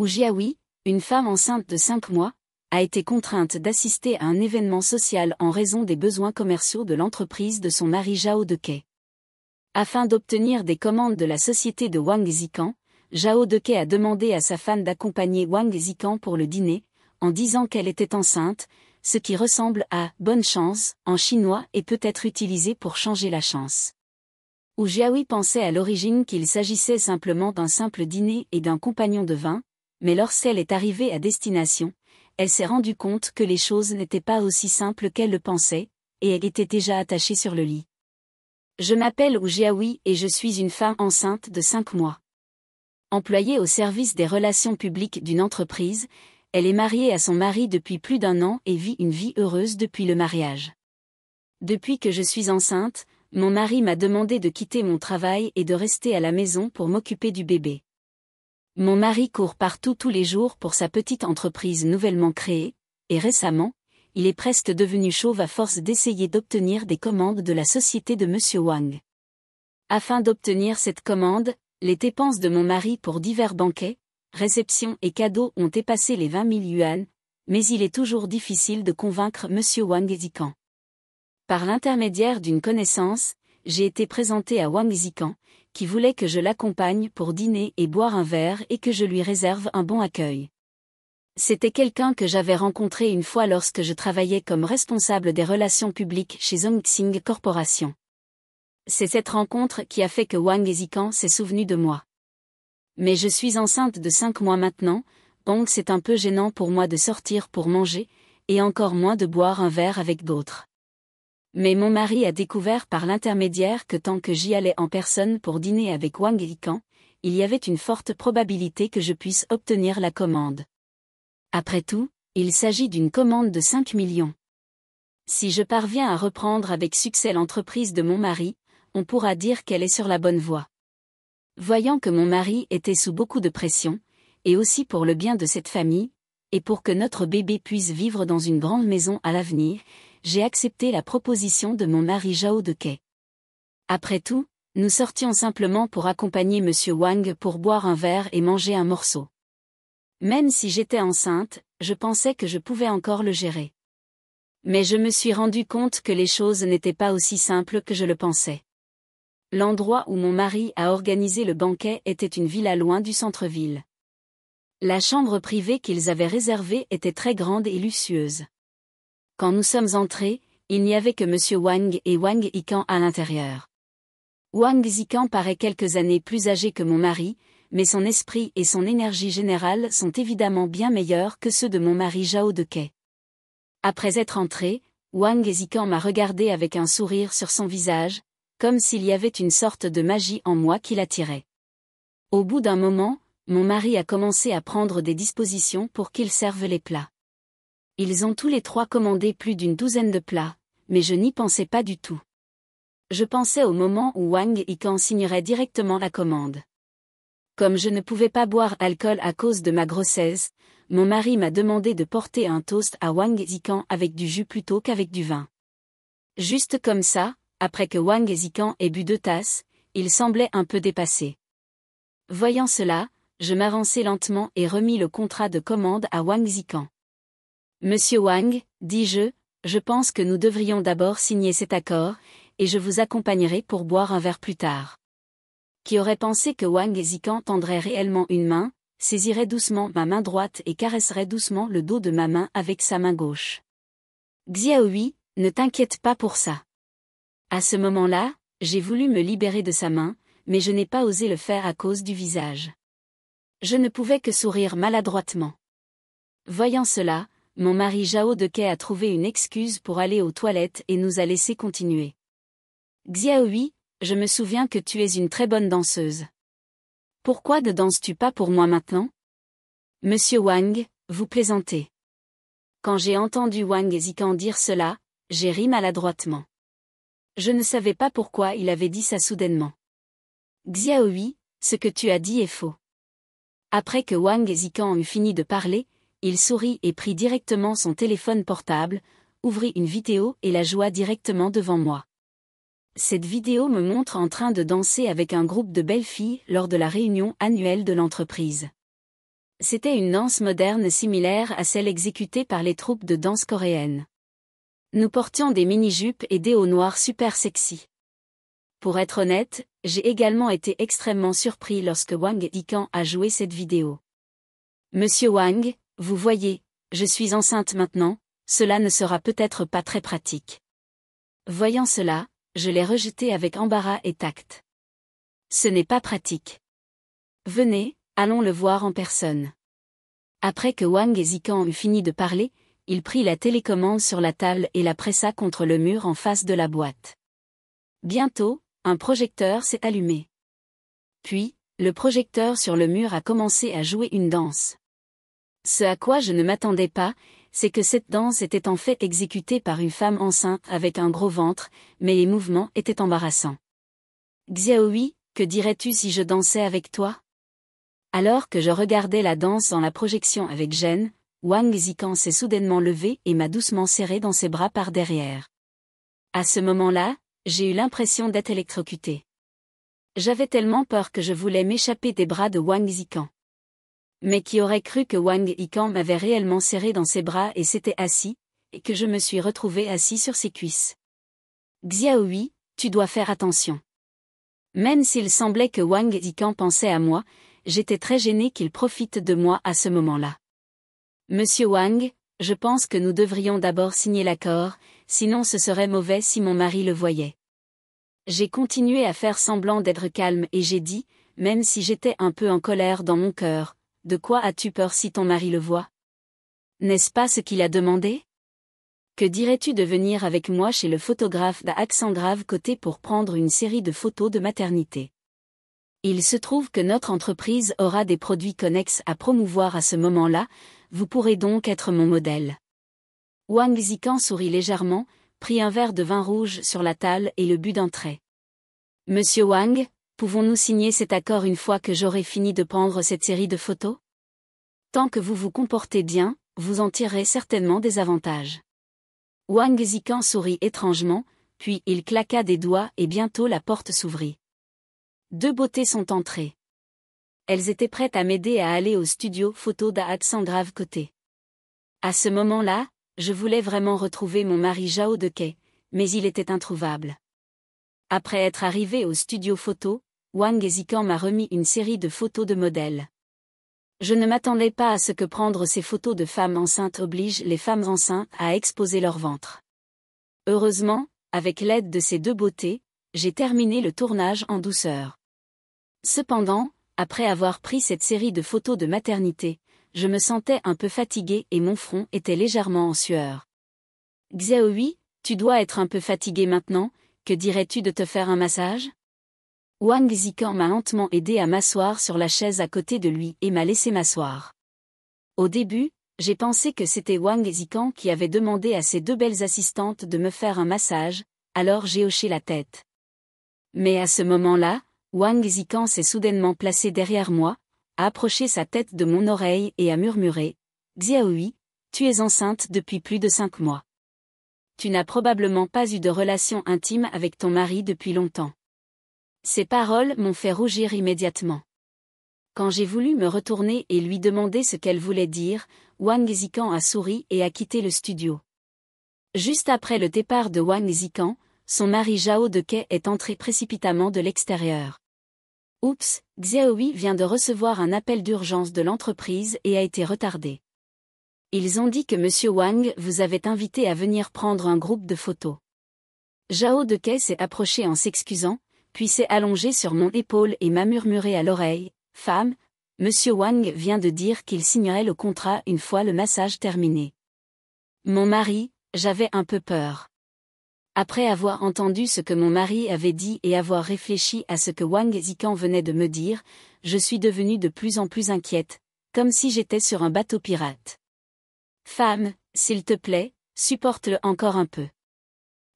Où Jiahui, une femme enceinte de 5 mois, a été contrainte d'assister à un événement social en raison des besoins commerciaux de l'entreprise de son mari Zhao Deke. Afin d'obtenir des commandes de la société de Wang Zikan, Zhao Deke a demandé à sa femme d'accompagner Wang Zikan pour le dîner, en disant qu'elle était enceinte, ce qui ressemble à « bonne chance » en chinois et peut être utilisé pour changer la chance. Où Jiahui pensait à l'origine qu'il s'agissait simplement d'un simple dîner et d'un compagnon de vin, mais lorsqu'elle est arrivée à destination, elle s'est rendue compte que les choses n'étaient pas aussi simples qu'elle le pensait, et elle était déjà attachée sur le lit. Je m'appelle Où Jiahui et je suis une femme enceinte de 5 mois. Employée au service des relations publiques d'une entreprise, elle est mariée à son mari depuis plus d'1 an et vit une vie heureuse depuis le mariage. Depuis que je suis enceinte, mon mari m'a demandé de quitter mon travail et de rester à la maison pour m'occuper du bébé. Mon mari court partout tous les jours pour sa petite entreprise nouvellement créée, et récemment, il est presque devenu chauve à force d'essayer d'obtenir des commandes de la société de Monsieur Wang. Afin d'obtenir cette commande, les dépenses de mon mari pour divers banquets, réceptions et cadeaux ont dépassé les 20 000 yuan, mais il est toujours difficile de convaincre Monsieur Wang Zikan. Par l'intermédiaire d'une connaissance, j'ai été présentée à Wang Zikan, qui voulait que je l'accompagne pour dîner et boire un verre et que je lui réserve un bon accueil. C'était quelqu'un que j'avais rencontré une fois lorsque je travaillais comme responsable des relations publiques chez Zhongxing Corporation. C'est cette rencontre qui a fait que Wang Zikan s'est souvenu de moi. Mais je suis enceinte de 5 mois maintenant, donc c'est un peu gênant pour moi de sortir pour manger, et encore moins de boire un verre avec d'autres. Mais mon mari a découvert par l'intermédiaire que tant que j'y allais en personne pour dîner avec Wang Zikan, il y avait une forte probabilité que je puisse obtenir la commande. Après tout, il s'agit d'une commande de 5 millions. Si je parviens à reprendre avec succès l'entreprise de mon mari, on pourra dire qu'elle est sur la bonne voie. Voyant que mon mari était sous beaucoup de pression, et aussi pour le bien de cette famille, et pour que notre bébé puisse vivre dans une grande maison à l'avenir, j'ai accepté la proposition de mon mari Zhao Deke. Après tout, nous sortions simplement pour accompagner Monsieur Wang pour boire un verre et manger un morceau. Même si j'étais enceinte, je pensais que je pouvais encore le gérer. Mais je me suis rendu compte que les choses n'étaient pas aussi simples que je le pensais. L'endroit où mon mari a organisé le banquet était une villa loin du centre-ville. La chambre privée qu'ils avaient réservée était très grande et luxueuse. Quand nous sommes entrés, il n'y avait que Monsieur Wang et Wang Zikan à l'intérieur. Wang Zikan paraît quelques années plus âgé que mon mari, mais son esprit et son énergie générale sont évidemment bien meilleurs que ceux de mon mari Zhao Deke. Après être entré, Wang Zikan m'a regardé avec un sourire sur son visage, comme s'il y avait une sorte de magie en moi qui l'attirait. Au bout d'un moment, mon mari a commencé à prendre des dispositions pour qu'ils servent les plats. Ils ont tous les 3 commandé plus d'une douzaine de plats, mais je n'y pensais pas du tout. Je pensais au moment où Wang Zikan signerait directement la commande. Comme je ne pouvais pas boire alcool à cause de ma grossesse, mon mari m'a demandé de porter un toast à Wang Zikan avec du jus plutôt qu'avec du vin. Juste comme ça, après que Wang Zikan ait bu 2 tasses, il semblait un peu dépassé. Voyant cela, je m'avançai lentement et remis le contrat de commande à Wang Zikan. Monsieur Wang, dis-je, je pense que nous devrions d'abord signer cet accord, et je vous accompagnerai pour boire un verre plus tard. Qui aurait pensé que Wang Zikan tendrait réellement une main, saisirait doucement ma main droite et caresserait doucement le dos de ma main avec sa main gauche. Xiaohui, ne t'inquiète pas pour ça. À ce moment-là, j'ai voulu me libérer de sa main, mais je n'ai pas osé le faire à cause du visage. Je ne pouvais que sourire maladroitement. Voyant cela, mon mari Zhao Deke a trouvé une excuse pour aller aux toilettes et nous a laissé continuer. Xiaohui, je me souviens que tu es une très bonne danseuse. Pourquoi ne danses-tu pas pour moi maintenant? Monsieur Wang, vous plaisantez. Quand j'ai entendu Wang Zikan dire cela, j'ai ri maladroitement. Je ne savais pas pourquoi il avait dit ça soudainement. Xiaohui, ce que tu as dit est faux. Après que Wang Zikan eut fini de parler, il sourit et prit directement son téléphone portable, ouvrit une vidéo et la joua directement devant moi. Cette vidéo me montre en train de danser avec un groupe de belles filles lors de la réunion annuelle de l'entreprise. C'était une danse moderne similaire à celle exécutée par les troupes de danse coréennes. Nous portions des mini-jupes et des hauts noirs super sexy. Pour être honnête, j'ai également été extrêmement surpris lorsque Wang Yikan a joué cette vidéo. Monsieur Wang, vous voyez, je suis enceinte maintenant, cela ne sera peut-être pas très pratique. Voyant cela, je l'ai rejeté avec embarras et tact. Ce n'est pas pratique. Venez, allons le voir en personne. Après que Wang Yikan eut fini de parler, il prit la télécommande sur la table et la pressa contre le mur en face de la boîte. Bientôt, un projecteur s'est allumé. Puis, le projecteur sur le mur a commencé à jouer une danse. Ce à quoi je ne m'attendais pas, c'est que cette danse était en fait exécutée par une femme enceinte avec un gros ventre, mais les mouvements étaient embarrassants. Xiaohui, que dirais-tu si je dansais avec toi? Alors que je regardais la danse dans la projection avec gêne, Wang Yikan s'est soudainement levé et m'a doucement serré dans ses bras par derrière. À ce moment-là, j'ai eu l'impression d'être électrocuté. J'avais tellement peur que je voulais m'échapper des bras de Wang Yikan. Mais qui aurait cru que Wang Yikan m'avait réellement serré dans ses bras et s'était assis, et que je me suis retrouvé assis sur ses cuisses. Xiaohui, tu dois faire attention. Même s'il semblait que Wang Yikan pensait à moi, j'étais très gêné qu'il profite de moi à ce moment-là. Monsieur Wang, je pense que nous devrions d'abord signer l'accord, sinon ce serait mauvais si mon mari le voyait. J'ai continué à faire semblant d'être calme et j'ai dit, même si j'étais un peu en colère dans mon cœur, de quoi as-tu peur si ton mari le voit? N'est-ce pas ce qu'il a demandé? Que dirais-tu de venir avec moi chez le photographe d'Alexandra Côté pour prendre une série de photos de maternité? Il se trouve que notre entreprise aura des produits connexes à promouvoir à ce moment-là, vous pourrez donc être mon modèle. Wang Yikan sourit légèrement, prit un verre de vin rouge sur la table et le but d'un trait. Monsieur Wang, pouvons-nous signer cet accord une fois que j'aurai fini de prendre cette série de photos? Tant que vous vous comportez bien, vous en tirerez certainement des avantages. Wang Yikan sourit étrangement, puis il claqua des doigts et bientôt la porte s'ouvrit. Deux beautés sont entrées. Elles étaient prêtes à m'aider à aller au studio photo d'Alexandra Côté. À ce moment-là, je voulais vraiment retrouver mon mari Zhao Dekei, mais il était introuvable. Après être arrivé au studio photo, Wang Yikan m'a remis une série de photos de modèles. Je ne m'attendais pas à ce que prendre ces photos de femmes enceintes oblige les femmes enceintes à exposer leur ventre. Heureusement, avec l'aide de ces deux beautés, j'ai terminé le tournage en douceur. Cependant, après avoir pris cette série de photos de maternité, je me sentais un peu fatigué et mon front était légèrement en sueur. Xiaohui, tu dois être un peu fatigué maintenant, que dirais-tu de te faire un massage? Wang Yikan m'a lentement aidé à m'asseoir sur la chaise à côté de lui et m'a laissé m'asseoir. Au début, j'ai pensé que c'était Wang Yikan qui avait demandé à ses deux belles assistantes de me faire un massage, alors j'ai hoché la tête. Mais à ce moment-là, Wang Yikan s'est soudainement placé derrière moi, a approché sa tête de mon oreille et a murmuré « Xiaohui, tu es enceinte depuis plus de 5 mois. Tu n'as probablement pas eu de relation intime avec ton mari depuis longtemps. » Ces paroles m'ont fait rougir immédiatement. Quand j'ai voulu me retourner et lui demander ce qu'elle voulait dire, Wang Yikan a souri et a quitté le studio. Juste après le départ de Wang Yikan, son mari Zhao Dekei est entré précipitamment de l'extérieur. Oups, Xiaohui vient de recevoir un appel d'urgence de l'entreprise et a été retardé. Ils ont dit que Monsieur Wang vous avait invité à venir prendre un groupe de photos. Zhao Dekei s'est approché en s'excusant, puis s'est allongé sur mon épaule et m'a murmuré à l'oreille, « Femme, Monsieur Wang vient de dire qu'il signerait le contrat une fois le massage terminé. » Mon mari, j'avais un peu peur. Après avoir entendu ce que mon mari avait dit et avoir réfléchi à ce que Wang Yikan venait de me dire, je suis devenue de plus en plus inquiète, comme si j'étais sur un bateau pirate. Femme, s'il te plaît, supporte-le encore un peu.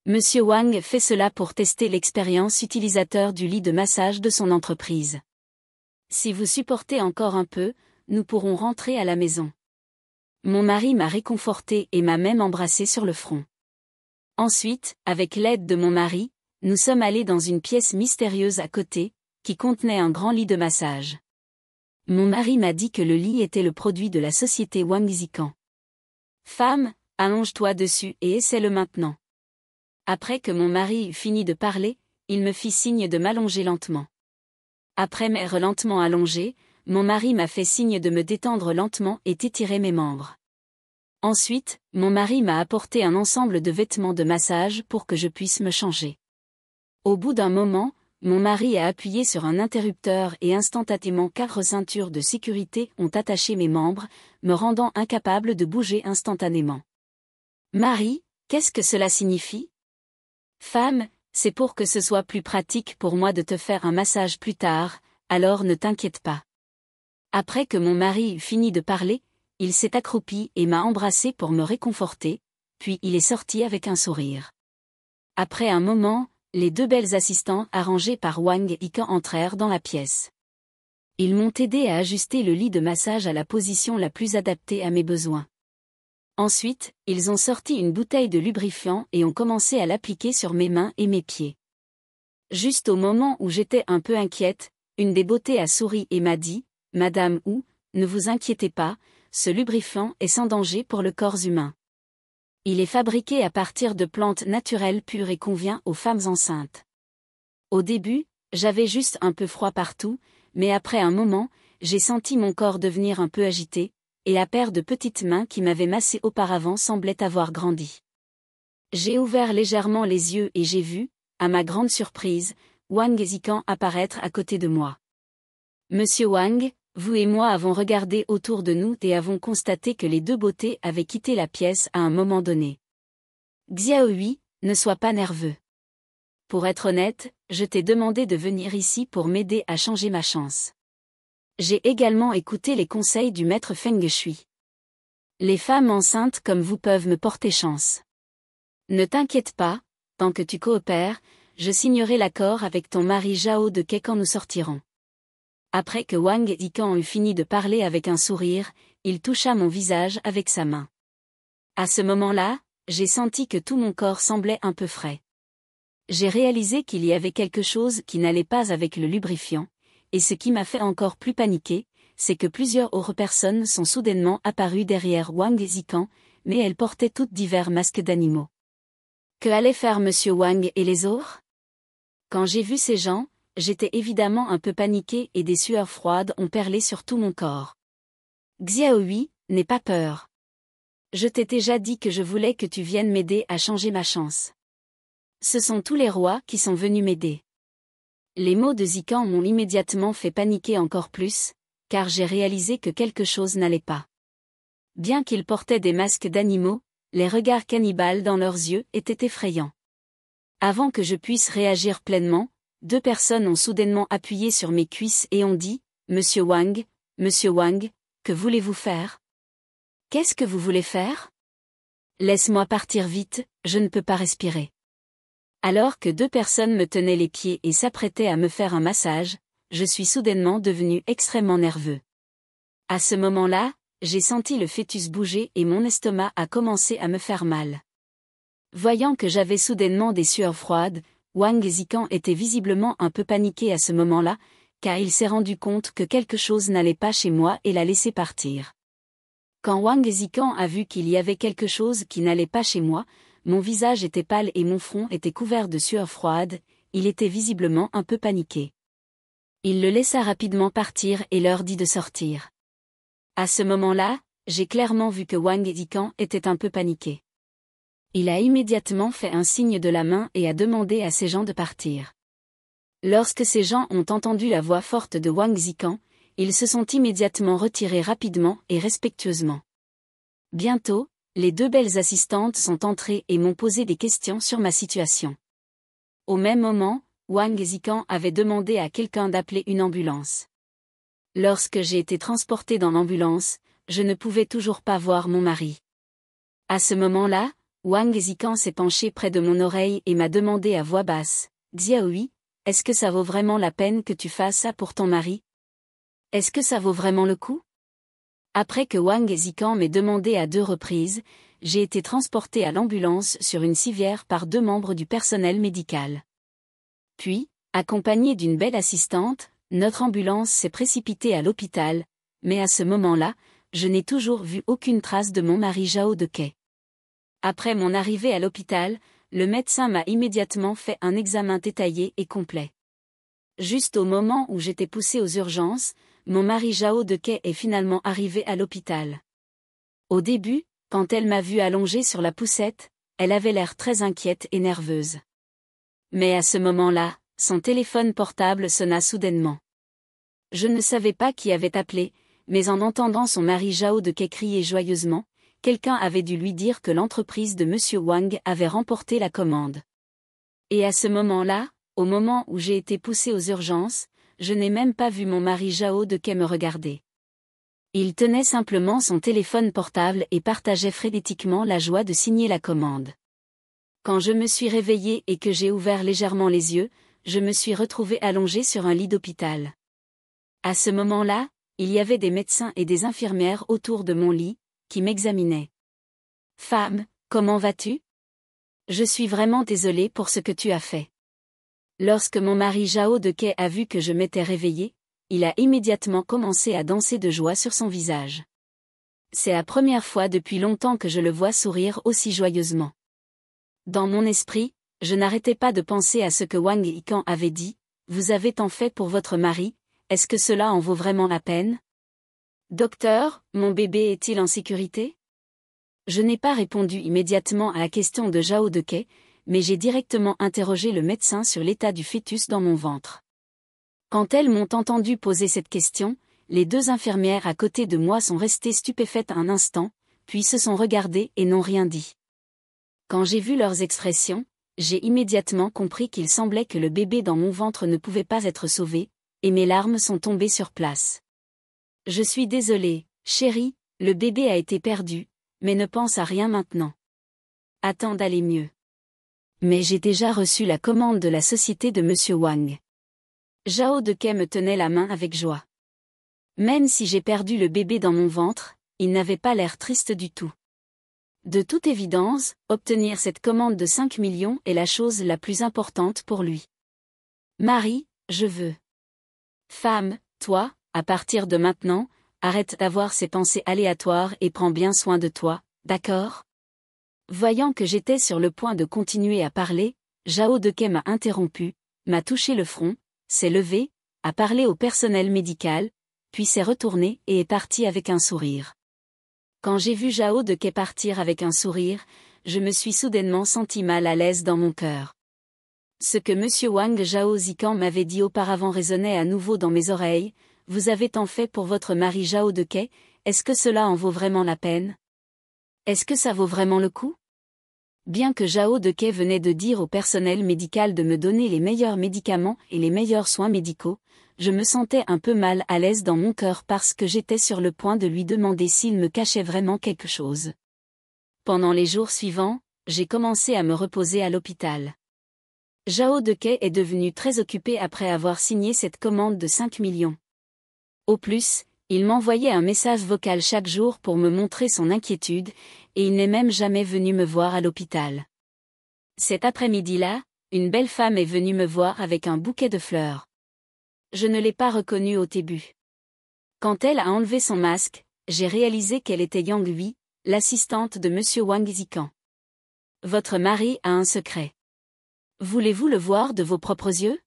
Monsieur Wang fait cela pour tester l'expérience utilisateur du lit de massage de son entreprise. Si vous supportez encore un peu, nous pourrons rentrer à la maison. Mon mari m'a réconforté et m'a même embrassé sur le front. Ensuite, avec l'aide de mon mari, nous sommes allés dans une pièce mystérieuse à côté, qui contenait un grand lit de massage. Mon mari m'a dit que le lit était le produit de la société Wang Zican. Femme, allonge-toi dessus et essaie-le maintenant. Après que mon mari eut fini de parler, il me fit signe de m'allonger lentement. Après m'être lentement allongé, mon mari m'a fait signe de me détendre lentement et d'étirer mes membres. Ensuite, mon mari m'a apporté un ensemble de vêtements de massage pour que je puisse me changer. Au bout d'un moment, mon mari a appuyé sur un interrupteur et instantanément 4 ceintures de sécurité ont attaché mes membres, me rendant incapable de bouger instantanément. Marie, qu'est-ce que cela signifie? Femme, c'est pour que ce soit plus pratique pour moi de te faire un massage plus tard, alors ne t'inquiète pas. Après que mon mari eut fini de parler, il s'est accroupi et m'a embrassé pour me réconforter, puis il est sorti avec un sourire. Après un moment, les 2 belles assistants arrangés par Wang Zican entrèrent dans la pièce. Ils m'ont aidé à ajuster le lit de massage à la position la plus adaptée à mes besoins. Ensuite, ils ont sorti une bouteille de lubrifiant et ont commencé à l'appliquer sur mes mains et mes pieds. Juste au moment où j'étais un peu inquiète, une des beautés a souri et m'a dit, « Madame Wu, ne vous inquiétez pas, ce lubrifiant est sans danger pour le corps humain. Il est fabriqué à partir de plantes naturelles pures et convient aux femmes enceintes. » Au début, j'avais juste un peu froid partout, mais après un moment, j'ai senti mon corps devenir un peu agité, et la paire de petites mains qui m'avaient massé auparavant semblait avoir grandi. J'ai ouvert légèrement les yeux et j'ai vu, à ma grande surprise, Wang Zican apparaître à côté de moi. Monsieur Wang, vous et moi avons regardé autour de nous et avons constaté que les 2 beautés avaient quitté la pièce à un moment donné. Xiaohui, ne sois pas nerveux. Pour être honnête, je t'ai demandé de venir ici pour m'aider à changer ma chance. J'ai également écouté les conseils du maître Feng Shui. Les femmes enceintes comme vous peuvent me porter chance. Ne t'inquiète pas, tant que tu coopères, je signerai l'accord avec ton mari Zhao de Ke quand nous sortirons. Après que Wang Zican eut fini de parler avec un sourire, il toucha mon visage avec sa main. À ce moment-là, j'ai senti que tout mon corps semblait un peu frais. J'ai réalisé qu'il y avait quelque chose qui n'allait pas avec le lubrifiant, et ce qui m'a fait encore plus paniquer, c'est que plusieurs autres personnes sont soudainement apparues derrière Wang Zican, mais elles portaient toutes divers masques d'animaux. Que allaient faire Monsieur Wang et les autres? Quand j'ai vu ces gens, j'étais évidemment un peu paniquée et des sueurs froides ont perlé sur tout mon corps. Xiaohui, n'aie pas peur. Je t'ai déjà dit que je voulais que tu viennes m'aider à changer ma chance. Ce sont tous les rois qui sont venus m'aider. Les mots de Zican m'ont immédiatement fait paniquer encore plus, car j'ai réalisé que quelque chose n'allait pas. Bien qu'ils portaient des masques d'animaux, les regards cannibales dans leurs yeux étaient effrayants. Avant que je puisse réagir pleinement, 2 personnes ont soudainement appuyé sur mes cuisses et ont dit, « Monsieur Wang, que voulez-vous faire? Qu'est-ce que vous voulez faire? Laisse-moi partir vite, je ne peux pas respirer. » Alors que 2 personnes me tenaient les pieds et s'apprêtaient à me faire un massage, je suis soudainement devenu extrêmement nerveux. À ce moment-là, j'ai senti le fœtus bouger et mon estomac a commencé à me faire mal. Voyant que j'avais soudainement des sueurs froides, Wang Zican était visiblement un peu paniqué à ce moment-là, car il s'est rendu compte que quelque chose n'allait pas chez moi et l'a laissé partir. Quand Wang Zican a vu qu'il y avait quelque chose qui n'allait pas chez moi, mon visage était pâle et mon front était couvert de sueur froide, il était visiblement un peu paniqué. Il le laissa rapidement partir et leur dit de sortir. À ce moment-là, j'ai clairement vu que Wang Zican était un peu paniqué. Il a immédiatement fait un signe de la main et a demandé à ses gens de partir. Lorsque ces gens ont entendu la voix forte de Wang Zican, ils se sont immédiatement retirés rapidement et respectueusement. Bientôt, les 2 belles assistantes sont entrées et m'ont posé des questions sur ma situation. Au même moment, Wang Zican avait demandé à quelqu'un d'appeler une ambulance. Lorsque j'ai été transportée dans l'ambulance, je ne pouvais toujours pas voir mon mari. À ce moment-là, Wang Zican s'est penché près de mon oreille et m'a demandé à voix basse, « Xiaohui, est-ce que ça vaut vraiment la peine que tu fasses ça pour ton mari? Est-ce que ça vaut vraiment le coup ?» Après que Wang Zican m'ait demandé à 2 reprises, j'ai été transportée à l'ambulance sur une civière par 2 membres du personnel médical. Puis, accompagnée d'une belle assistante, Notre ambulance s'est précipitée à l'hôpital, mais à ce moment-là, je n'ai toujours vu aucune trace de mon mari Zhao Dekei. Après mon arrivée à l'hôpital, le médecin m'a immédiatement fait un examen détaillé et complet. Juste au moment où j'étais poussée aux urgences, mon mari Zhao Dekei est finalement arrivé à l'hôpital. Au début, quand elle m'a vue allongée sur la poussette, elle avait l'air très inquiète et nerveuse. Mais à ce moment-là, son téléphone portable sonna soudainement. Je ne savais pas qui avait appelé, mais en entendant son mari Zhao Dekei crier joyeusement, quelqu'un avait dû lui dire que l'entreprise de Monsieur Wang avait remporté la commande. Et à ce moment-là, au moment où j'ai été poussée aux urgences, je n'ai même pas vu mon mari Zhao Dekei me regarder. Il tenait simplement son téléphone portable et partageait frénétiquement la joie de signer la commande. Quand je me suis réveillée et que j'ai ouvert légèrement les yeux, je me suis retrouvée allongée sur un lit d'hôpital. À ce moment-là, il y avait des médecins et des infirmières autour de mon lit, qui m'examinaient. « Femme, comment vas-tu ? Je suis vraiment désolée pour ce que tu as fait. » Lorsque mon mari Zhao Dekei a vu que je m'étais réveillée, il a immédiatement commencé à danser de joie sur son visage. C'est la première fois depuis longtemps que je le vois sourire aussi joyeusement. Dans mon esprit, je n'arrêtais pas de penser à ce que Wang Yikan avait dit, « Vous avez tant fait pour votre mari, est-ce que cela en vaut vraiment la peine ? Docteur, mon bébé est-il en sécurité ? » Je n'ai pas répondu immédiatement à la question de Zhao Dekei, mais j'ai directement interrogé le médecin sur l'état du fœtus dans mon ventre. Quand elles m'ont entendu poser cette question, les deux infirmières à côté de moi sont restées stupéfaites un instant, puis se sont regardées et n'ont rien dit. Quand j'ai vu leurs expressions, j'ai immédiatement compris qu'il semblait que le bébé dans mon ventre ne pouvait pas être sauvé, et mes larmes sont tombées sur place. Je suis désolée, chérie, le bébé a été perdu, mais ne pense à rien maintenant. Attends d'aller mieux. Mais j'ai déjà reçu la commande de la société de Monsieur Wang. Zhao Dekei me tenait la main avec joie. Même si j'ai perdu le bébé dans mon ventre, il n'avait pas l'air triste du tout. De toute évidence, obtenir cette commande de 5 millions est la chose la plus importante pour lui. Marie, je veux. Femme, toi, à partir de maintenant, arrête d'avoir ces pensées aléatoires et prends bien soin de toi, d'accord ? Voyant que j'étais sur le point de continuer à parler, Zhao Dekei m'a interrompu, m'a touché le front, s'est levé, a parlé au personnel médical, puis s'est retourné et est parti avec un sourire. Quand j'ai vu Zhao Dekei partir avec un sourire, je me suis soudainement senti mal à l'aise dans mon cœur. Ce que Monsieur Wang Zhao Zikan m'avait dit auparavant résonnait à nouveau dans mes oreilles, « Vous avez tant fait pour votre mari Zhao Dekei, est-ce que cela en vaut vraiment la peine ? Est-ce que ça vaut vraiment le coup ?» Bien que Zhao Dekei venait de dire au personnel médical de me donner les meilleurs médicaments et les meilleurs soins médicaux, je me sentais un peu mal à l'aise dans mon cœur parce que j'étais sur le point de lui demander s'il me cachait vraiment quelque chose. Pendant les jours suivants, j'ai commencé à me reposer à l'hôpital. Zhao Dekei est devenu très occupé après avoir signé cette commande de 5 millions. Au plus, il m'envoyait un message vocal chaque jour pour me montrer son inquiétude, et il n'est même jamais venu me voir à l'hôpital. Cet après-midi-là, une belle femme est venue me voir avec un bouquet de fleurs. Je ne l'ai pas reconnue au début. Quand elle a enlevé son masque, j'ai réalisé qu'elle était Yang Hui, l'assistante de Monsieur Wang Zikan. Votre mari a un secret. Voulez-vous le voir de vos propres yeux ?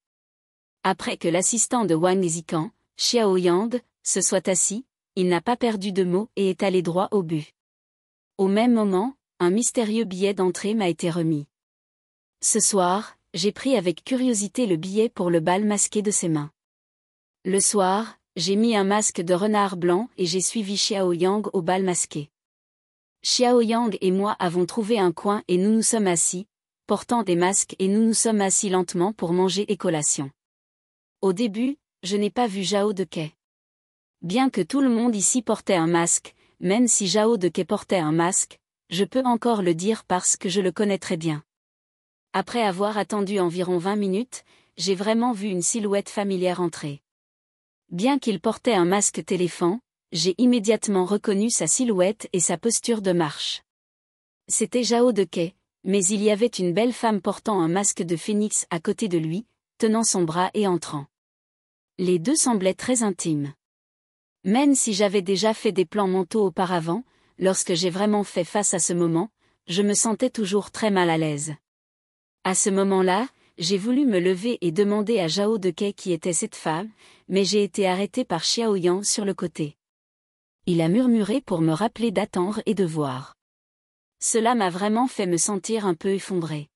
Après que l'assistant de Wang Zikan, Xiao Yang, se soit assis, il n'a pas perdu de mots et est allé droit au but. Au même moment, un mystérieux billet d'entrée m'a été remis. Ce soir, j'ai pris avec curiosité le billet pour le bal masqué de ses mains. Le soir, j'ai mis un masque de renard blanc et j'ai suivi Xiao Yang au bal masqué. Xiao Yang et moi avons trouvé un coin et nous nous sommes assis, portant des masques et nous nous sommes assis lentement pour manger et collation. Au début, je n'ai pas vu Zhao Dekei. Bien que tout le monde ici portait un masque, même si Zhao Dekei portait un masque, je peux encore le dire parce que je le connais très bien. Après avoir attendu environ 20 minutes, j'ai vraiment vu une silhouette familière entrer. Bien qu'il portait un masque téléphone, j'ai immédiatement reconnu sa silhouette et sa posture de marche. C'était Zhao Dekei, mais il y avait une belle femme portant un masque de phénix à côté de lui, tenant son bras et entrant. Les deux semblaient très intimes. Même si j'avais déjà fait des plans mentaux auparavant, lorsque j'ai vraiment fait face à ce moment, je me sentais toujours très mal à l'aise. À ce moment-là, j'ai voulu me lever et demander à Zhao Dekei qui était cette femme, mais j'ai été arrêté par Xiao Yang sur le côté. Il a murmuré pour me rappeler d'attendre et de voir. Cela m'a vraiment fait me sentir un peu effondré.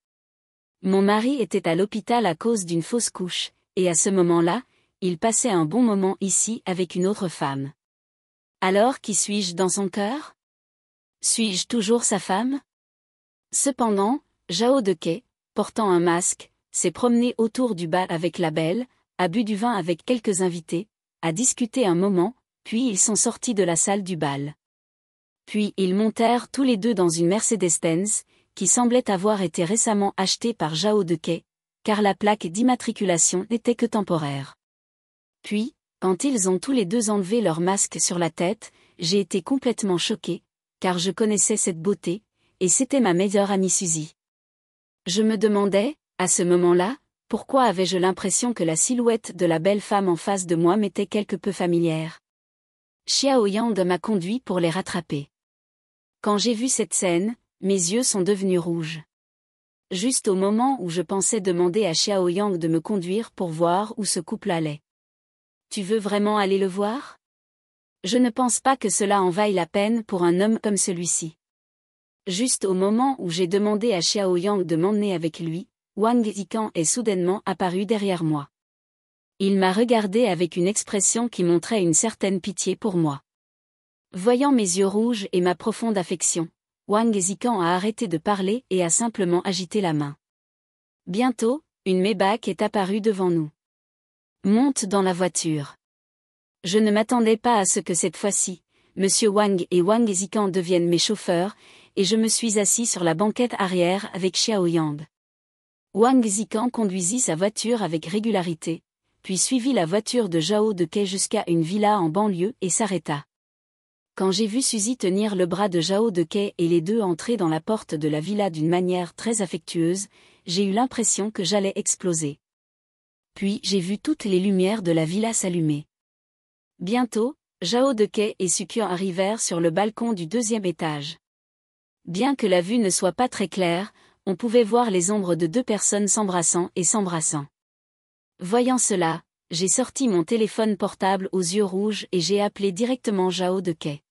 Mon mari était à l'hôpital à cause d'une fausse couche, et à ce moment-là, il passait un bon moment ici avec une autre femme. Alors qui suis-je dans son cœur? Suis-je toujours sa femme? Cependant, Zhao Dekei, portant un masque, s'est promené autour du bal avec la belle, a bu du vin avec quelques invités, a discuté un moment, puis ils sont sortis de la salle du bal. Puis ils montèrent tous les deux dans une Mercedes-Benz, qui semblait avoir été récemment achetée par Zhao Dekei, car la plaque d'immatriculation n'était que temporaire. Puis, quand ils ont tous les deux enlevé leur masque sur la tête, j'ai été complètement choqué, car je connaissais cette beauté, et c'était ma meilleure amie Suzy. Je me demandais, à ce moment-là, pourquoi avais-je l'impression que la silhouette de la belle femme en face de moi m'était quelque peu familière. Xiao Yang m'a conduit pour les rattraper. Quand j'ai vu cette scène, mes yeux sont devenus rouges. Juste au moment où je pensais demander à Xiao Yang de me conduire pour voir où ce couple allait. Tu veux vraiment aller le voir? Je ne pense pas que cela en vaille la peine pour un homme comme celui-ci. Juste au moment où j'ai demandé à Xiao Yang de m'emmener avec lui, Wang Zikan est soudainement apparu derrière moi. Il m'a regardé avec une expression qui montrait une certaine pitié pour moi. Voyant mes yeux rouges et ma profonde affection, Wang Zikan a arrêté de parler et a simplement agité la main. Bientôt, une Maybach est apparue devant nous. Monte dans la voiture. Je ne m'attendais pas à ce que cette fois-ci, Monsieur Wang et Wang Zikan deviennent mes chauffeurs, et je me suis assis sur la banquette arrière avec Xiao Yang. Wang Zikan conduisit sa voiture avec régularité, puis suivit la voiture de Zhao Dekei jusqu'à une villa en banlieue et s'arrêta. Quand j'ai vu Suzy tenir le bras de Zhao Dekei et les deux entrer dans la porte de la villa d'une manière très affectueuse, j'ai eu l'impression que j'allais exploser. Puis j'ai vu toutes les lumières de la villa s'allumer. Bientôt, Zhao Dekei et Sukian arrivèrent sur le balcon du deuxième étage. Bien que la vue ne soit pas très claire, on pouvait voir les ombres de deux personnes s'embrassant et s'embrassant. Voyant cela, j'ai sorti mon téléphone portable aux yeux rouges et j'ai appelé directement Zhao Dekei.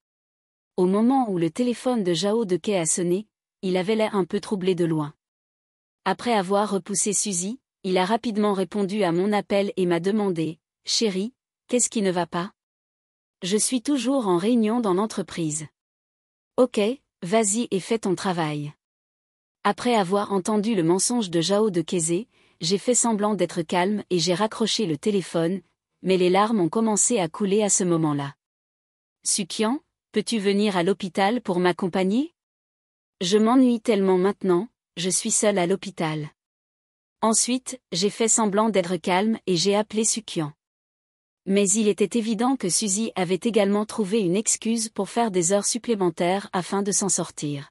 Au moment où le téléphone de Zhao Dekei a sonné, il avait l'air un peu troublé de loin. Après avoir repoussé Suzy, il a rapidement répondu à mon appel et m'a demandé « Chérie, qu'est-ce qui ne va pas? Je suis toujours en réunion dans l'entreprise. » Ok, vas-y et fais ton travail. Après avoir entendu le mensonge de Zhao Dekei, j'ai fait semblant d'être calme et j'ai raccroché le téléphone, mais les larmes ont commencé à couler à ce moment-là. Sukian, peux-tu venir à l'hôpital pour m'accompagner? Je m'ennuie tellement maintenant, je suis seule à l'hôpital. Ensuite, j'ai fait semblant d'être calme et j'ai appelé Sukian. Mais il était évident que Suzy avait également trouvé une excuse pour faire des heures supplémentaires afin de s'en sortir.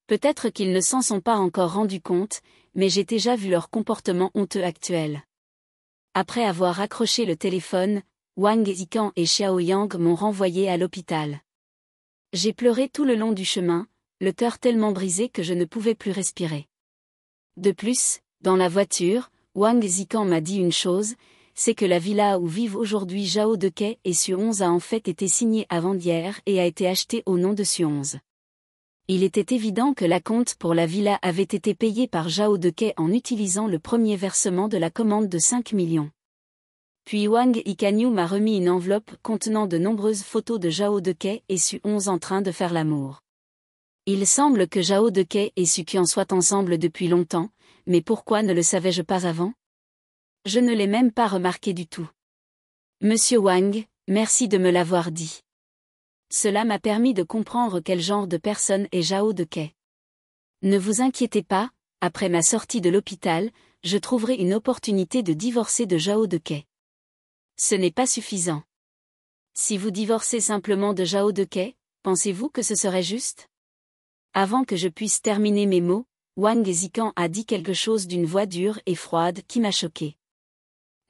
Peut-être qu'ils ne s'en sont pas encore rendus compte, mais j'ai déjà vu leur comportement honteux actuel. Après avoir raccroché le téléphone, Wang Zikan et Xiao Yang m'ont renvoyé à l'hôpital. J'ai pleuré tout le long du chemin, le cœur tellement brisé que je ne pouvais plus respirer. De plus, dans la voiture, Wang Zikan m'a dit une chose, c'est que la villa où vivent aujourd'hui Zhao Dekei et Su11 a en fait été signée avant-hier et a été achetée au nom de Su11. Il était évident que l'acompte pour la villa avait été payé par Zhao Dekei en utilisant le premier versement de la commande de 5 millions. Puis Wang Ikanyu m'a remis une enveloppe contenant de nombreuses photos de Zhao Dekei et Su11 en train de faire l'amour. Il semble que Zhao Dekei et Sukian soient ensemble depuis longtemps, mais pourquoi ne le savais-je pas avant? Je ne l'ai même pas remarqué du tout. Monsieur Wang, merci de me l'avoir dit. Cela m'a permis de comprendre quel genre de personne est Zhao Dekei. Ne vous inquiétez pas, après ma sortie de l'hôpital, je trouverai une opportunité de divorcer de Zhao Dekei. Ce n'est pas suffisant. Si vous divorcez simplement de Zhao Dekei, pensez-vous que ce serait juste? Avant que je puisse terminer mes mots, Wang Zikan a dit quelque chose d'une voix dure et froide qui m'a choqué.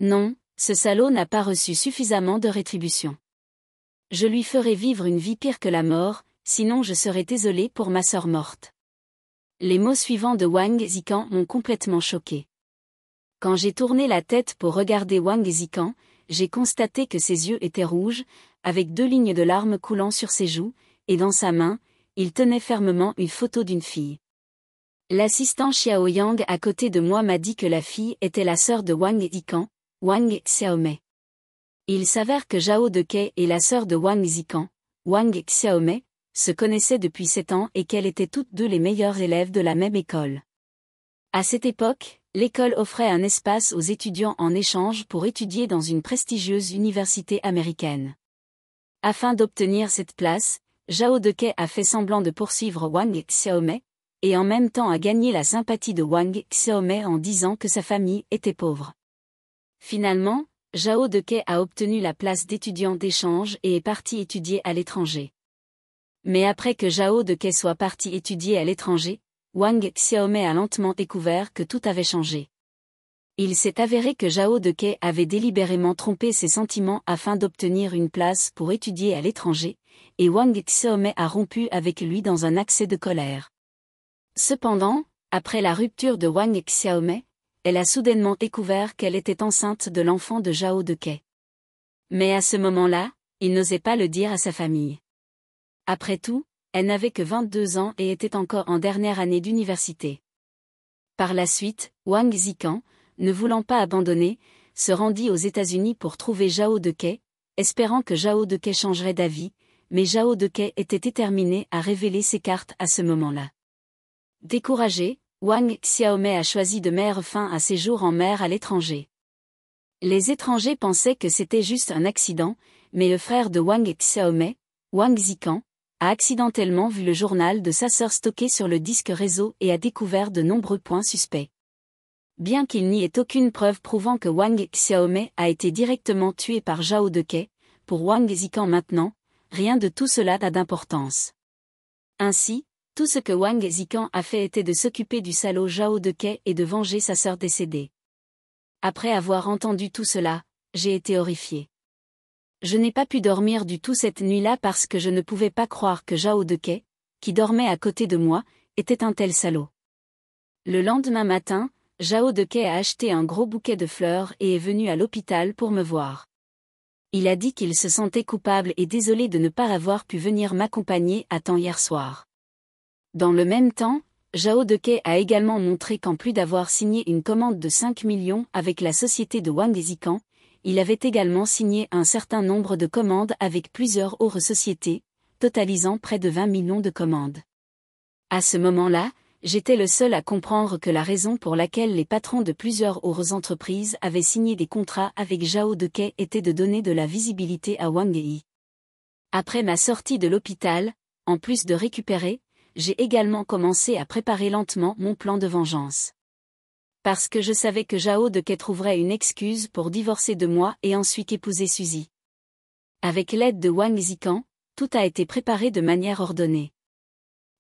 Non, Ce salaud n'a pas reçu suffisamment de rétribution. Je lui ferai vivre une vie pire que la mort, sinon je serai désolé pour ma sœur morte. Les mots suivants de Wang Zikan m'ont complètement choqué. Quand j'ai tourné la tête pour regarder Wang Zikan, j'ai constaté que ses yeux étaient rouges, avec 2 lignes de larmes coulant sur ses joues, et dans sa main, il tenait fermement une photo d'une fille. L'assistant Xiao Yang à côté de moi m'a dit que la fille était la sœur de Wang Zikan, Wang Xiaomei. Il s'avère que Zhao Dekei et la sœur de Wang Zikan, Wang Xiaomei, se connaissaient depuis 7 ans et qu'elles étaient toutes deux les meilleures élèves de la même école. À cette époque, l'école offrait un espace aux étudiants en échange pour étudier dans une prestigieuse université américaine. Afin d'obtenir cette place, Zhao Dekei a fait semblant de poursuivre Wang Xiaomei, et en même temps a gagné la sympathie de Wang Xiaomei en disant que sa famille était pauvre. Finalement, Zhao Dekei a obtenu la place d'étudiant d'échange et est parti étudier à l'étranger. Mais après que Zhao Dekei soit parti étudier à l'étranger, Wang Xiaomei a lentement découvert que tout avait changé. Il s'est avéré que Zhao Dekei avait délibérément trompé ses sentiments afin d'obtenir une place pour étudier à l'étranger, et Wang Xiaomei a rompu avec lui dans un accès de colère. Cependant, après la rupture de Wang Xiaomei, elle a soudainement découvert qu'elle était enceinte de l'enfant de Zhao Dekei. Mais à ce moment-là, il n'osait pas le dire à sa famille. Après tout, elle n'avait que 22 ans et était encore en dernière année d'université. Par la suite, Wang Zikan, ne voulant pas abandonner, se rendit aux États-Unis pour trouver Zhao Dekei, espérant que Zhao Dekei changerait d'avis, mais Zhao Dekei était déterminé à révéler ses cartes à ce moment-là. Découragé, Wang Xiaomei a choisi de mettre fin à ses jours en mer à l'étranger. Les étrangers pensaient que c'était juste un accident, mais le frère de Wang Xiaomei, Wang Zikan, a accidentellement vu le journal de sa sœur stocké sur le disque réseau et a découvert de nombreux points suspects. Bien qu'il n'y ait aucune preuve prouvant que Wang Xiaomei a été directement tué par Zhao Dekei, pour Wang Zikan maintenant, rien de tout cela n'a d'importance. Ainsi, tout ce que Wang Zikan a fait était de s'occuper du salaud Zhao Dekei et de venger sa sœur décédée. Après avoir entendu tout cela, j'ai été horrifié. Je n'ai pas pu dormir du tout cette nuit-là parce que je ne pouvais pas croire que Zhao Dekei, qui dormait à côté de moi, était un tel salaud. Le lendemain matin, Zhao Dekei a acheté un gros bouquet de fleurs et est venu à l'hôpital pour me voir. Il a dit qu'il se sentait coupable et désolé de ne pas avoir pu venir m'accompagner à temps hier soir. Dans le même temps, Zhao Dekei a également montré qu'en plus d'avoir signé une commande de 5 millions avec la société de Wang Zikan, il avait également signé un certain nombre de commandes avec plusieurs autres sociétés, totalisant près de 20 millions de commandes. À ce moment-là, j'étais le seul à comprendre que la raison pour laquelle les patrons de plusieurs autres entreprises avaient signé des contrats avec Zhao Dekei était de donner de la visibilité à Wang Yi. Après ma sortie de l'hôpital, en plus de récupérer, j'ai également commencé à préparer lentement mon plan de vengeance. Parce que je savais que Zhao Dekei trouverait une excuse pour divorcer de moi et ensuite épouser Suzy. Avec l'aide de Wang Zikan, tout a été préparé de manière ordonnée.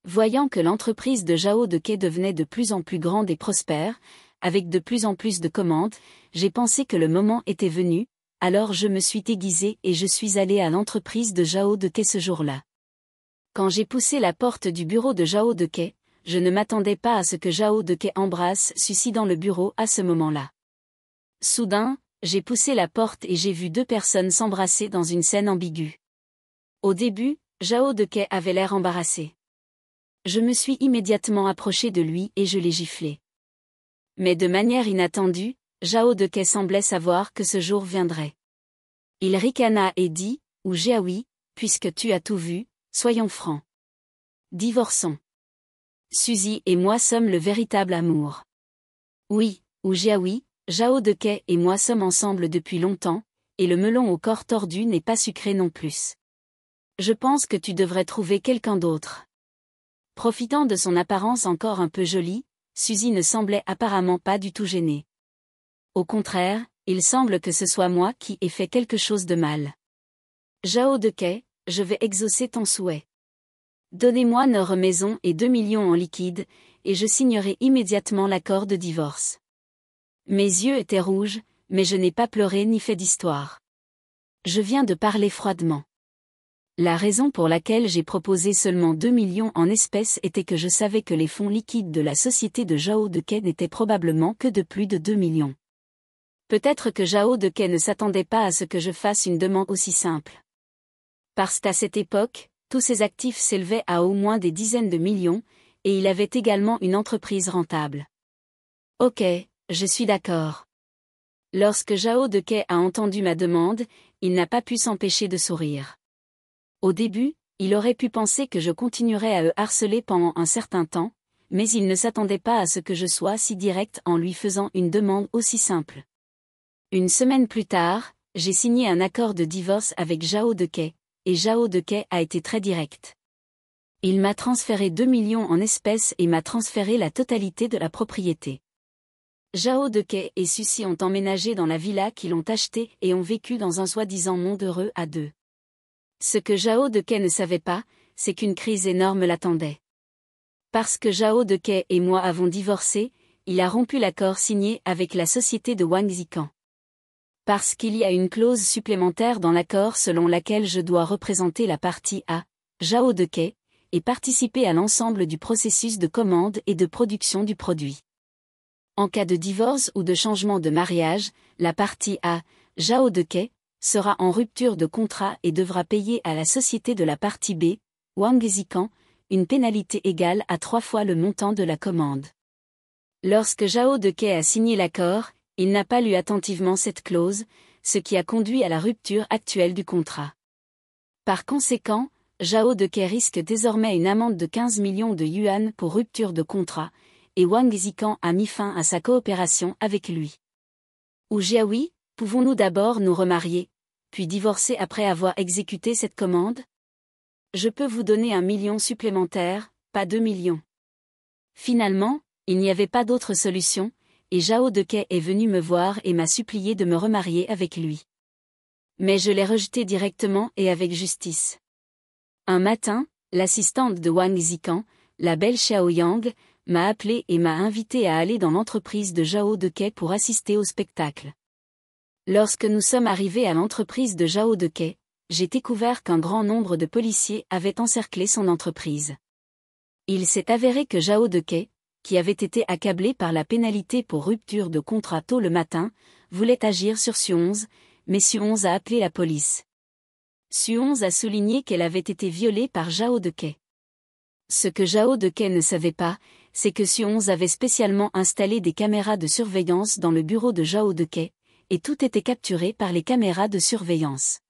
Voyant que l'entreprise de Zhao Dekei devenait de plus en plus grande et prospère, avec de plus en plus de commandes, j'ai pensé que le moment était venu, alors je me suis déguisé et je suis allé à l'entreprise de Zhao Dekei ce jour-là. Quand j'ai poussé la porte du bureau de Zhao Dekei, je ne m'attendais pas à ce que Zhao Dekei embrasse Suzy dans le bureau à ce moment-là. Soudain, j'ai poussé la porte et j'ai vu 2 personnes s'embrasser dans une scène ambiguë. Au début, Zhao Dekei avait l'air embarrassé. Je me suis immédiatement approché de lui et je l'ai giflé. Mais de manière inattendue, Zhao Dekei semblait savoir que ce jour viendrait. Il ricana et dit, « Ou Jiaoui, puisque tu as tout vu, soyons francs. Divorçons. Suzy et moi sommes le véritable amour. Oui, ou Jiaoui, Zhao Dekei et moi sommes ensemble depuis longtemps, et le melon au corps tordu n'est pas sucré non plus. Je pense que tu devrais trouver quelqu'un d'autre. » Profitant de son apparence encore un peu jolie, Suzy ne semblait apparemment pas du tout gênée. Au contraire, il semble que ce soit moi qui ai fait quelque chose de mal. Zhao Dekei, je vais exaucer ton souhait. Donnez-moi notre maison et 2 millions en liquide, et je signerai immédiatement l'accord de divorce. Mes yeux étaient rouges, mais je n'ai pas pleuré ni fait d'histoire. Je viens de parler froidement. La raison pour laquelle j'ai proposé seulement 2 millions en espèces était que je savais que les fonds liquides de la société de Zhao Deke n'étaient probablement que de plus de 2 millions. Peut-être que Zhao Deke ne s'attendait pas à ce que je fasse une demande aussi simple. Parce qu'à cette époque, tous ses actifs s'élevaient à au moins des dizaines de millions, et il avait également une entreprise rentable. Ok, je suis d'accord. Lorsque Zhao Deke a entendu ma demande, il n'a pas pu s'empêcher de sourire. Au début, il aurait pu penser que je continuerais à le harceler pendant un certain temps, mais il ne s'attendait pas à ce que je sois si direct en lui faisant une demande aussi simple. Une semaine plus tard, j'ai signé un accord de divorce avec Zhao Deke, et Zhao Deke a été très direct. Il m'a transféré 2 millions en espèces et m'a transféré la totalité de la propriété. Zhao Deke et Suzy ont emménagé dans la villa qu'ils ont achetée et ont vécu dans un soi-disant monde heureux à deux. Ce que Zhao Deke ne savait pas, c'est qu'une crise énorme l'attendait. Parce que Zhao Deke et moi avons divorcé, il a rompu l'accord signé avec la société de Wang Zikan. Parce qu'il y a une clause supplémentaire dans l'accord selon laquelle je dois représenter la partie A, Zhao Deke, et participer à l'ensemble du processus de commande et de production du produit. En cas de divorce ou de changement de mariage, la partie A, Zhao Deke, sera en rupture de contrat et devra payer à la société de la partie B, Wang Zikan, une pénalité égale à 3 fois le montant de la commande. Lorsque Zhao Deke a signé l'accord, il n'a pas lu attentivement cette clause, ce qui a conduit à la rupture actuelle du contrat. Par conséquent, Zhao Deke risque désormais une amende de 15 millions de yuan pour rupture de contrat, et Wang Zikan a mis fin à sa coopération avec lui. Ou Jiaoui, pouvons-nous d'abord nous remarier, puis divorcer après avoir exécuté cette commande? Je peux vous donner 1 million supplémentaire, pas 2 millions. Finalement, il n'y avait pas d'autre solution, et Zhao Deke est venu me voir et m'a supplié de me remarier avec lui. Mais je l'ai rejeté directement et avec justice. Un matin, l'assistante de Wang Zikan, la belle Xiao Yang, m'a appelé et m'a invité à aller dans l'entreprise de Zhao Deke pour assister au spectacle. Lorsque nous sommes arrivés à l'entreprise de Zhao Deke, j'ai découvert qu'un grand nombre de policiers avaient encerclé son entreprise. Il s'est avéré que Zhao Deke, qui avait été accablé par la pénalité pour rupture de contrat tôt le matin, voulait agir sur Su11, mais Su11 a appelé la police. Su11 a souligné qu'elle avait été violée par Zhao Deke. Ce que Zhao Deke ne savait pas, c'est que Su11 avait spécialement installé des caméras de surveillance dans le bureau de Zhao Deke, et tout était capturé par les caméras de surveillance.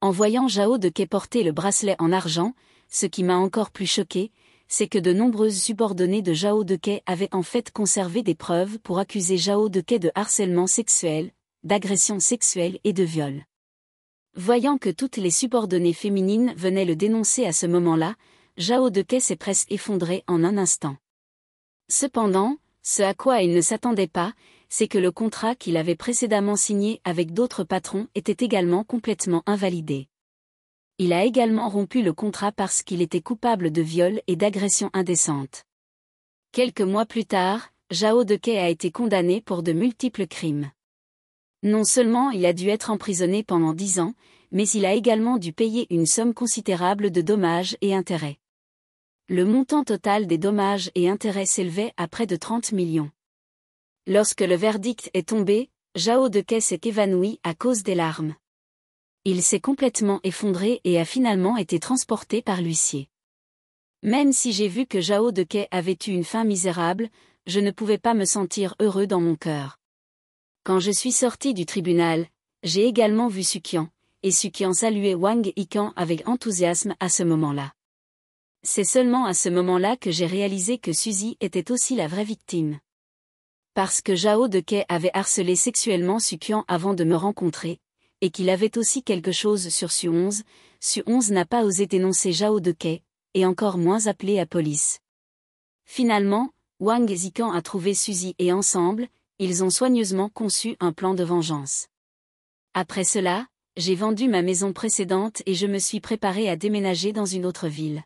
En voyant Zhao Deke porter le bracelet en argent, ce qui m'a encore plus choqué, c'est que de nombreuses subordonnées de Zhao Deke avaient en fait conservé des preuves pour accuser Zhao Deke de harcèlement sexuel, d'agression sexuelle et de viol. Voyant que toutes les subordonnées féminines venaient le dénoncer à ce moment-là, Zhao Deke s'est presque effondré en un instant. Cependant, ce à quoi il ne s'attendait pas, c'est que le contrat qu'il avait précédemment signé avec d'autres patrons était également complètement invalidé. Il a également rompu le contrat parce qu'il était coupable de viol et d'agression indécente. Quelques mois plus tard, Zhao Deke a été condamné pour de multiples crimes. Non seulement il a dû être emprisonné pendant 10 ans, mais il a également dû payer une somme considérable de dommages et intérêts. Le montant total des dommages et intérêts s'élevait à près de 30 millions. Lorsque le verdict est tombé, Zhao Deke s'est évanoui à cause des larmes. Il s'est complètement effondré et a finalement été transporté par l'huissier. Même si j'ai vu que Zhao Deke avait eu une fin misérable, je ne pouvais pas me sentir heureux dans mon cœur. Quand je suis sorti du tribunal, j'ai également vu Suqian, et Suqian saluait Wang Zikan avec enthousiasme à ce moment-là. C'est seulement à ce moment-là que j'ai réalisé que Suzy était aussi la vraie victime. Parce que Zhao Deke avait harcelé sexuellement Suqian avant de me rencontrer, et qu'il avait aussi quelque chose sur Su11, Su11 n'a pas osé dénoncer Zhao Deke, et encore moins appelé à police. Finalement, Wang Zikan a trouvé Suzy et ensemble, ils ont soigneusement conçu un plan de vengeance. Après cela, j'ai vendu ma maison précédente et je me suis préparé à déménager dans une autre ville.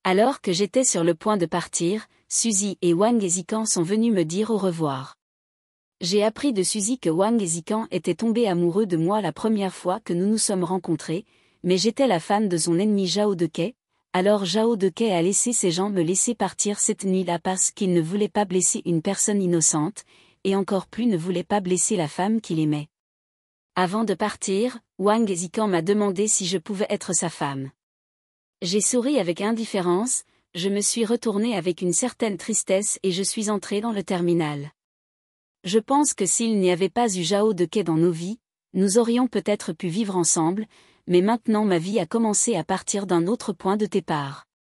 Alors que j'étais sur le point de partir, Suzy et Wang Zikan sont venus me dire au revoir. J'ai appris de Suzy que Wang Zikan était tombé amoureux de moi la première fois que nous nous sommes rencontrés, mais j'étais la fan de son ennemi Zhao Dekei. Alors Zhao Dekei a laissé ses gens me laisser partir cette nuit-là parce qu'il ne voulait pas blesser une personne innocente, et encore plus ne voulait pas blesser la femme qu'il aimait. Avant de partir, Wang Zikan m'a demandé si je pouvais être sa femme. J'ai souri avec indifférence, je me suis retournée avec une certaine tristesse et je suis entrée dans le terminal. Je pense que s'il n'y avait pas eu Zhao Dekei dans nos vies, nous aurions peut-être pu vivre ensemble, mais maintenant ma vie a commencé à partir d'un autre point de départ.